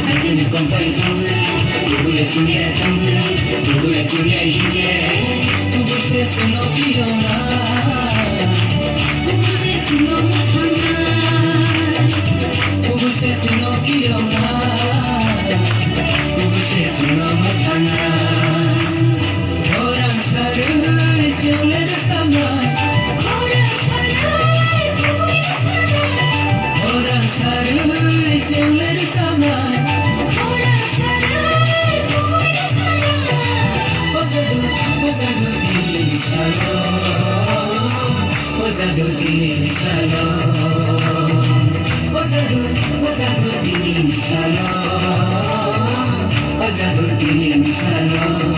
Hajdemy kompaj doły, próbuję sunie tangy, próbuję sunie zimnie. Próbuj się syno pijona, próbuj się syno matana, próbuj się syno pijona, próbuj się syno matana. Orang sarı isyanları sana, orang saray próbuj sana, orang sarı isyanları sana. orang saray próbuj sana. Pozadu dili shalom, pozadu dili shalom, pozadu dili shalom, pozadu dili shalom.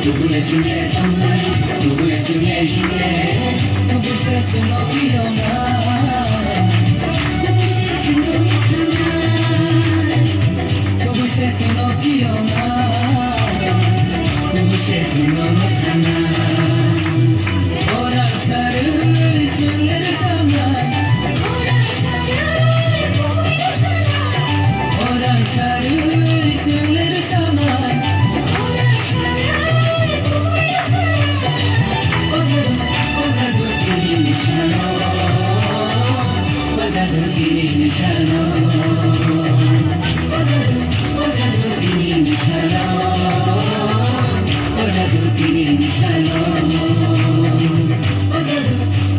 Próbuję sunie tangy, próbuję sunie zimnie. Próbuj się syno pijona, Próbuj się syno matana, próbuj się syno pijona, próbuj się syno matana. Orang sarı isyanları sana, orang saray próbuj sana, orang sarı isyanları sana. orang saray próbuj sana. Pozadu dili shalom, pozadu dili shalom, pozadu dili shalom, pozadu dili shalom,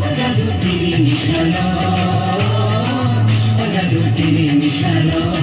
pozadu dili shalom, pozadu dili shalom.